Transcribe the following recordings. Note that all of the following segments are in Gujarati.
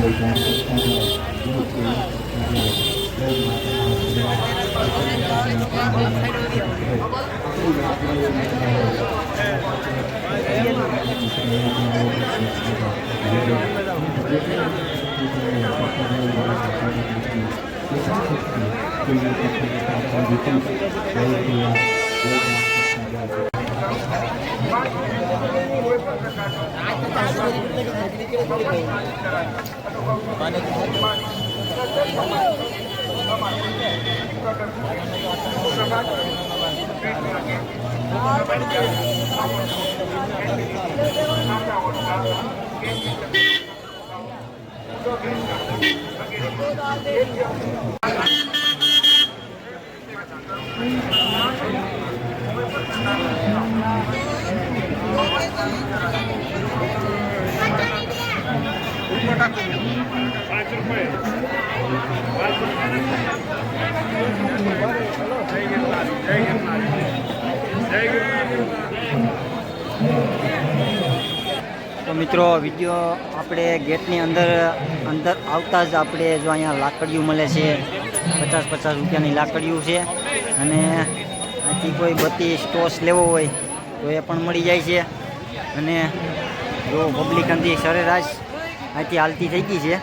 તો મિત્રો વિડીયો આપણે ગેટની અંદર આવતા જ આપણે જો અહીંયા લાકડીયું મળે છે 50-50 રૂપિયાની લાકડીયું છે અને આથી કોઈ બત્તી સ્ટોસ લેવો હોય તો એ પણ મળી જાય છે અને જો પબ્લિક અંધી સરેરાશ અહીંથી હાલતી થઈ ગઈ છે.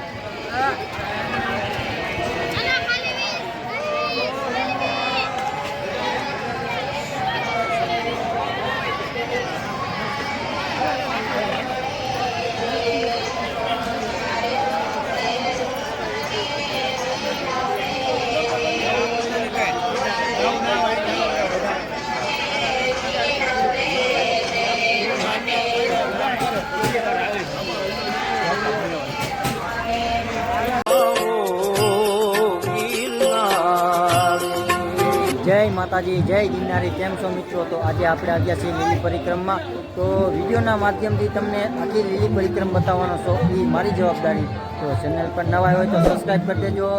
જય માતાજી, જય ગિરનારી. કેમ છો મિત્રો? તો આજે આપણે આવ્યા છીએ લીલી પરિક્રમમાં. તો વિડીયોના માધ્યમથી તમને આખી લીલી પરિક્રમ બતાવવાનો છો એ મારી જવાબદારી. તો ચેનલ પર નવા હોય તો સબસ્ક્રાઈબ કરી દેજો,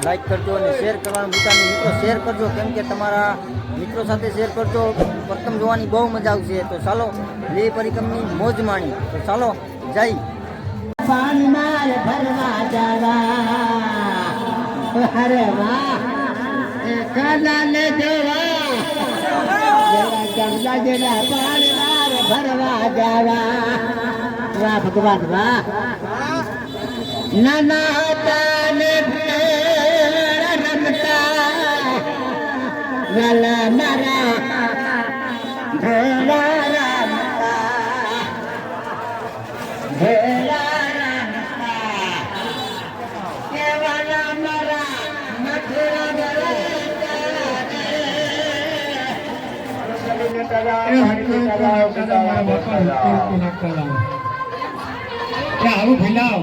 લાઈક કરજો અને શેર કરવાનું ભૂલતા નહીં. મિત્રો શેર કરજો, કેમ કે તમારા મિત્રો સાથે શેર કરજો. પરિક્રમ જોવાની બહુ મજા આવશે. તો ચાલો લીલી પરિક્રમની મોજ માણી. તો ચાલો જય કાલાને દેવા જમલા જેલા પાણીવાર ભરવા જાવા. વાહ ભગવાન વાહ. નાના હતા ને રમતા વાલા મારા ભોળા રમતા ભોળા રમતા કેવાલા મારા મથુરા આવું ફેલાવ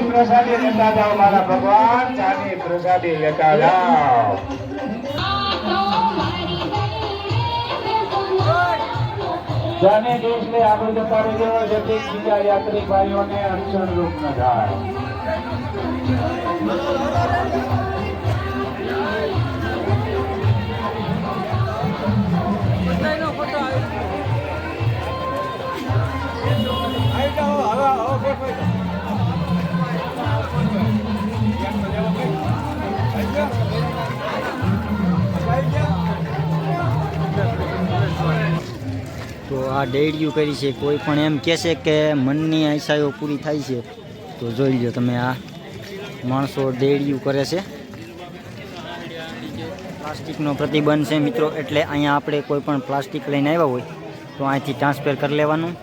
પ્રસાદી લેતા જાઓ મારા ભગવાન. ચાની પ્રસાદી લેતા જાઓ. જાને દેશને આગળ જતા રહેજો, જેથી બીજા યાત્રિક ભાઈઓને અડચણ રૂપ ન થાય. તો આ ડેડિયું કરી છે. કોઈ પણ એમ કહેશે કે મનની આશાઓ પૂરી થાય છે તો જોઈ લો તમે, આ માણસો ડેડિયું કરે છે. પ્લાસ્ટિકનો પ્રતિબંધ છે મિત્રો, એટલે અહીંયા આપણે કોઈ પણ પ્લાસ્ટિક લઈને આવ્યા હોય તો અહીંથી ટ્રાન્સફર કરી લેવાનું.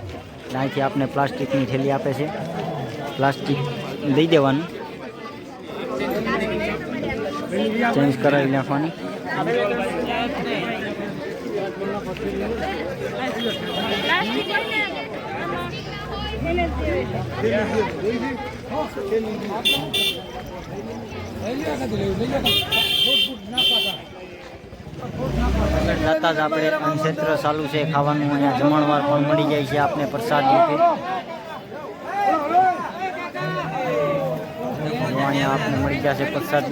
અહીંથી આપણે પ્લાસ્ટિકની થેલી આપે છે, પ્લાસ્ટિક દઈ દેવાનું, ચેન્જ કરાવી નાખવાની. જતા જ આપણે અન્નક્ષેત્ર ચાલુ છે ખાવાનું. અહીંયા જમણવાર પણ મળી જાય છે આપને પ્રસાદ રૂપે. અહીંયા આપને મળી જશે પ્રસાદ.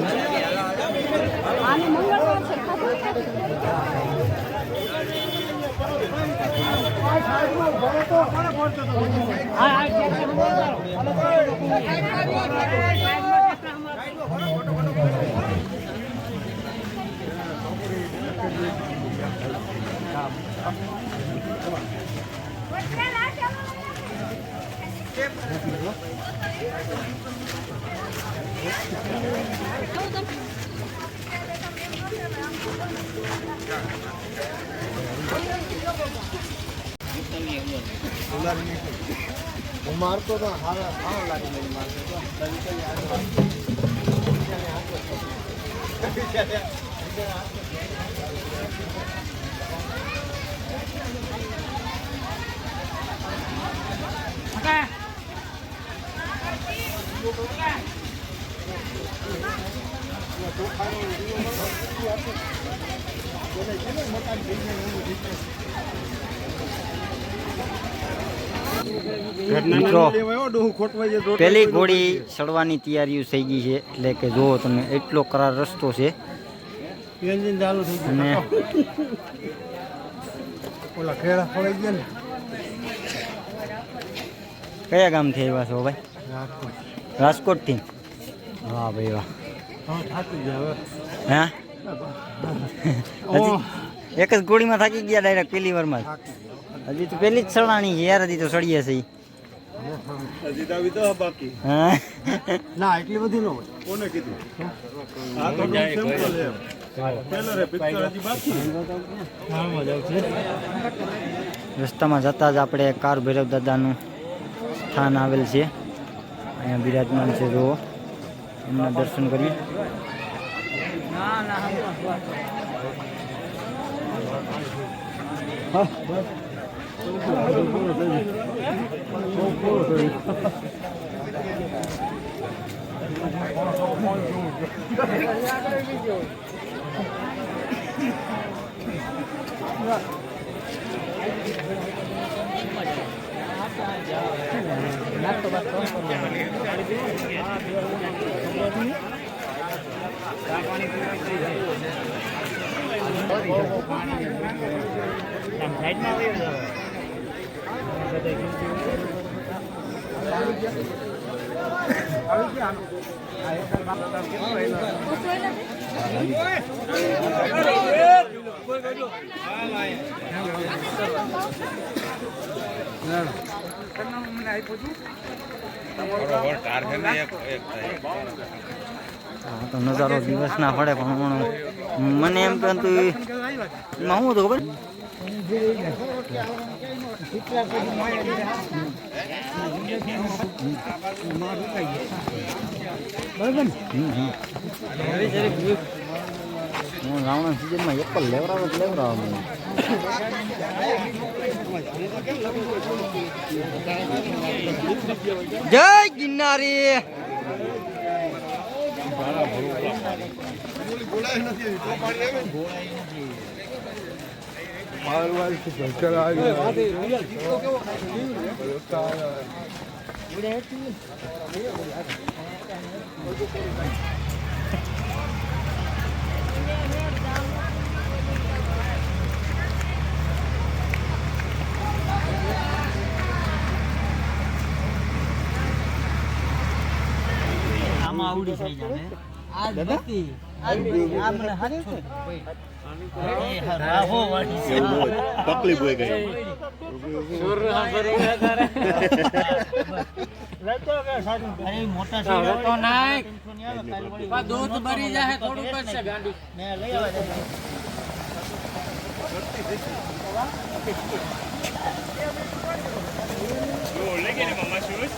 મારતો તો હારા લાગે મિત્રો પેલી ઘોડી ચડવાની તૈયારીઓ થઈ ગઈ છે એટલે કે જુઓ તમે એટલો કરાર રસ્તો છે અને ઓલા ખેડા ફળાઈ ગયા ને કયા ગામથી આવ્યા છો ભાઈ? રાજકોટથી. વાહ ભાઈ વાહ. હા હજી એક જ ગોળીમાં થાકી ગયા ડાયરેક્ટ પેલી વારમાં હજી તો પેલી જ ચડાણી છે યાર હજી તો ચડીએ છે હજી તો આવી તો બાકી હા ના એટલી બધી ન હોય કોને કીધું આ તો સિમ્પલ એમ પેલા રે પિક્ચર હજી બાકી હા મજા આવશે રસ્તામાં જતા જ આપણે કાર ભૈરવ દાદાનું સ્થાન આવેલ છે અહીંયા બિરાજમાન છે જુઓ એમના દર્શન કરીએ હા તો નજારો દિવસ ના પડે પણ મને એમ કે એમાં શું હતું ખબર રાવણ સિઝનમાં એપલ લેવડાવો જ લેવડાવો મને જય ગિરનારી આમાં આવડી થઈ જાય આજ નથી આજ આ મને હાથ રાહો વાળી છે તકલીફ હોય ગઈ સુર હાંભરી તારે લેતો કે સાડું અરે મોટા છે તો નાય પા દૂધ ભરી જાય થોડું કરશે ગાંડી મે લઈ આવે લો લેગે ને મમ્મા શૂઝ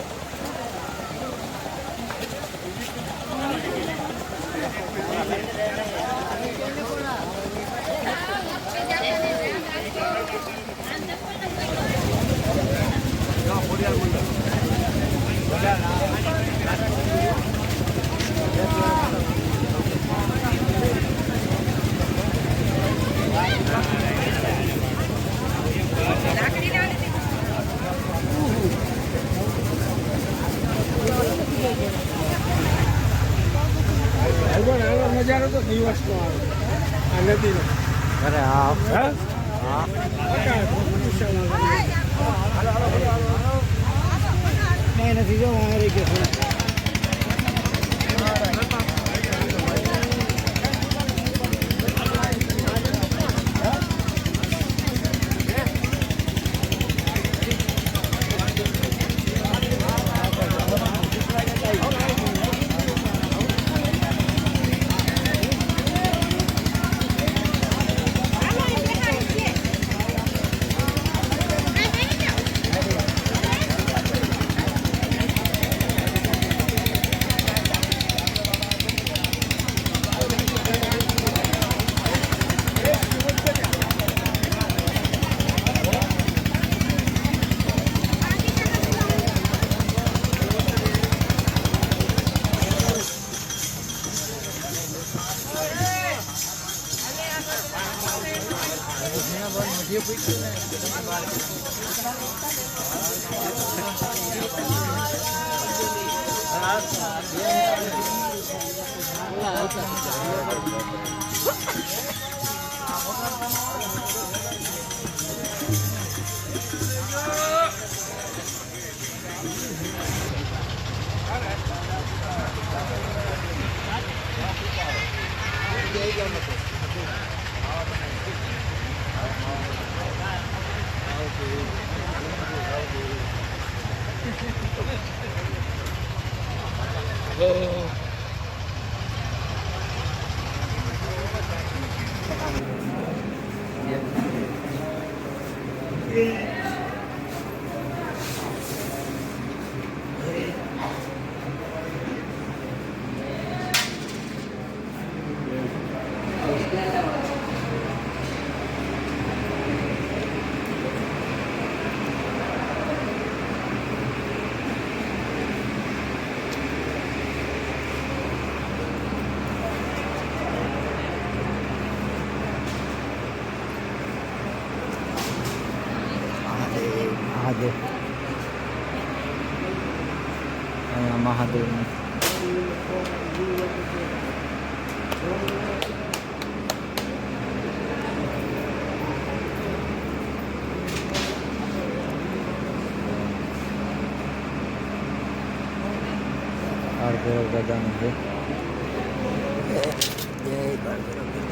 નજારો તો દિવસનો આવે આ નદીનો અરે હા હા કઈ નથી જો મારી કે મહાદેવ અહીંયા મહાદેવ દાદાનું છે જય બાળકો